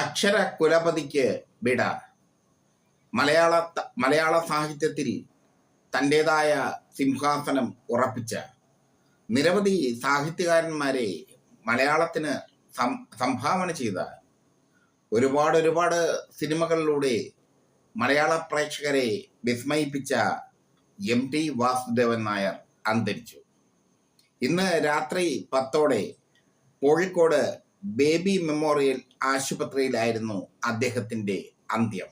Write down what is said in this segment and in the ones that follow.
അക്ഷര കുലപതിക്ക് വിട. മലയാള സാഹിത്യത്തിൽ തൻ്റെതായ സിംഹാസനം ഉറപ്പിച്ച നിരവധി സാഹിത്യകാരന്മാരെ മലയാളത്തിന് സംഭാവന ചെയ്ത ഒരുപാട് സിനിമകളിലൂടെ മലയാള പ്രേക്ഷകരെ വിസ്മയിപ്പിച്ച MT വാസുദേവൻ നായർ അന്തരിച്ചു. ഇന്ന് രാത്രി 10 കോഴിക്കോട് ബേബി മെമ്മോറിയൽ ആശുപത്രിയിലായിരുന്നു അദ്ദേഹത്തിൻ്റെ അന്ത്യം.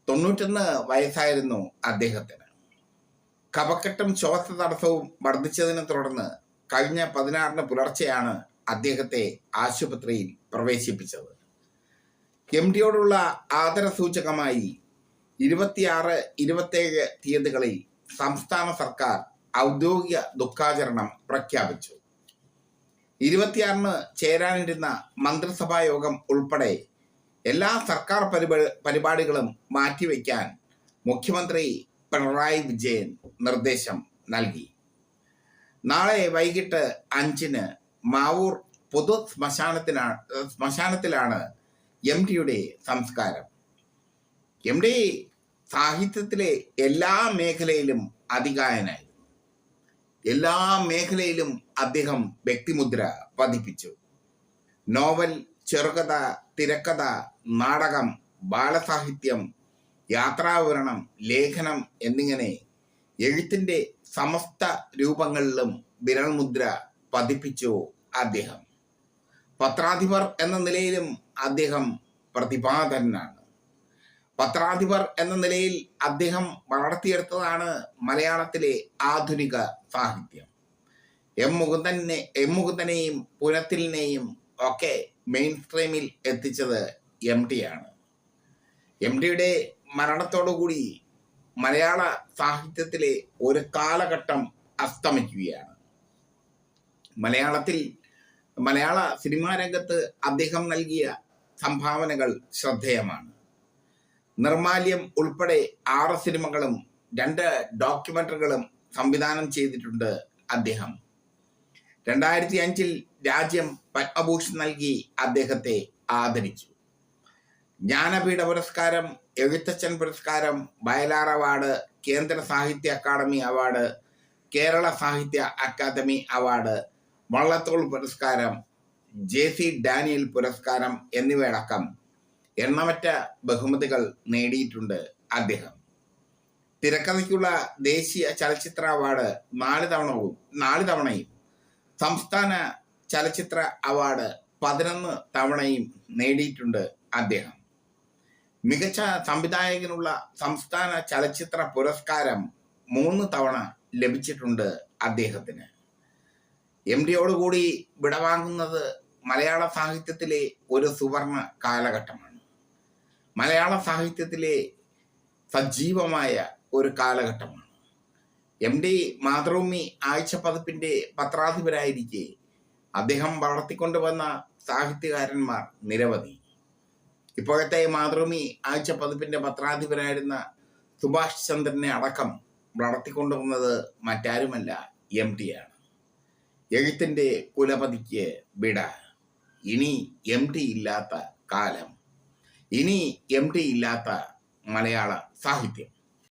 91 വയസ്സായിരുന്നു അദ്ദേഹത്തിന്. കഫക്കെട്ടും ശ്വാസതടസ്സവും വർദ്ധിച്ചതിനെ തുടർന്ന് കഴിഞ്ഞ 16 പുലർച്ചെയാണ് അദ്ദേഹത്തെ ആശുപത്രിയിൽ പ്രവേശിപ്പിച്ചത്. MTയോടുള്ള ആദരസൂചകമായി 26, 27 തീയതികളിൽ സംസ്ഥാന സർക്കാർ ഔദ്യോഗിക ദുഃഖാചരണം പ്രഖ്യാപിച്ചു. 26 ചേരാനിരുന്ന മന്ത്രിസഭാ യോഗം ഉൾപ്പെടെ എല്ലാ സർക്കാർ പരിപാടികളും മാറ്റിവെക്കാൻ മുഖ്യമന്ത്രി പിണറായി വിജയൻ നിർദ്ദേശം നൽകി. നാളെ വൈകിട്ട് 5-ന് മാവൂർ പൊതു ശ്മശാനത്തിലാണ് MTയുടെ സംസ്കാരം. MT സാഹിത്യത്തിലെ എല്ലാ മേഖലയിലും അതികായനായിരുന്നു. എല്ലാ മേഖലയിലും അദ്ദേഹം വ്യക്തിമുദ്ര പതിപ്പിച്ചു. നോവൽ, ചെറുകഥ, തിരക്കഥ, നാടകം, ബാലസാഹിത്യം, യാത്രാവിവരണം, ലേഖനം എന്നിങ്ങനെ എഴുത്തിൻ്റെ സമസ്ത രൂപങ്ങളിലും വിരൽമുദ്ര പതിപ്പിച്ചു അദ്ദേഹം. പത്രാധിപർ എന്ന നിലയിലും അദ്ദേഹം പ്രതിഭാധനാണ്. പത്രാധിപർ എന്ന നിലയിൽ അദ്ദേഹം വളർത്തിയെടുത്തതാണ് മലയാളത്തിലെ ആധുനിക സാഹിത്യം. എം മുകുന്ദനെയും പുനത്തിലിനെയും ഒക്കെ മെയിൻ സ്ട്രീമിൽ എത്തിച്ചത് MT ആണ്. MTയുടെ മരണത്തോടുകൂടി മലയാള സാഹിത്യത്തിലെ ഒരു കാലഘട്ടം അസ്തമിക്കുകയാണ്. മലയാള സിനിമാ രംഗത്ത് അദ്ദേഹം നൽകിയ സംഭാവനകൾ ശ്രദ്ധേയമാണ്. നിർമാല്യം ഉൾപ്പെടെ 6 സിനിമകളും 2 ഡോക്യുമെന്ററികളും സംവിധാനം ചെയ്തിട്ടുണ്ട് അദ്ദേഹം. 2005 രാജ്യം പത്മഭൂഷൺ നൽകി അദ്ദേഹത്തെ ആദരിച്ചു. ജ്ഞാനപീഠ പുരസ്കാരം, എഴുത്തച്ഛൻ പുരസ്കാരം, വയലാർ അവാർഡ്, കേന്ദ്ര സാഹിത്യ അക്കാദമി അവാർഡ്, കേരള സാഹിത്യ അക്കാദമി അവാർഡ്, വള്ളത്തോൾ പുരസ്കാരം, JC ഡാനിയൽ പുരസ്കാരം എന്നിവയടക്കം എണ്ണമറ്റ ബഹുമതികൾ നേടിയിട്ടുണ്ട് അദ്ദേഹം. തിരക്കഥയ്ക്കുള്ള ദേശീയ ചലച്ചിത്ര അവാർഡ് 4 തവണയും സംസ്ഥാന ചലച്ചിത്ര അവാർഡ് 11 തവണയും നേടിയിട്ടുണ്ട് അദ്ദേഹം. മികച്ച സംവിധായകനുള്ള സംസ്ഥാന ചലച്ചിത്ര പുരസ്കാരം 3 തവണ ലഭിച്ചിട്ടുണ്ട് അദ്ദേഹത്തിന്. MTയോടുകൂടി വിടവാങ്ങുന്നത് മലയാള സാഹിത്യത്തിലെ ഒരു സുവർണ കാലഘട്ടമാണ്. മലയാള സാഹിത്യത്തിലെ സജീവമായ ഒരു കാലഘട്ടമാണ്. MT മാതൃഭൂമി ആഴ്ച പതിപ്പിൻ്റെ പത്രാധിപരായിരിക്കെ അദ്ദേഹം വളർത്തിക്കൊണ്ടുവന്ന സാഹിത്യകാരന്മാർ നിരവധി. ഇപ്പോഴത്തെ മാതൃഭൂമി ആഴ്ച പതിപ്പിൻ്റെ പത്രാധിപരായിരുന്ന സുഭാഷ് ചന്ദ്രനെ അടക്കം വളർത്തിക്കൊണ്ടുവന്നത് മറ്റാരുമല്ല MT ആണ്. എഴുത്തിൻ്റെ കുലപതിക്ക് വിട. ഇനി MT ഇല്ലാത്ത കാലം, ഇനി MT ഇല്ലാത്ത മലയാള സാഹിത്യം.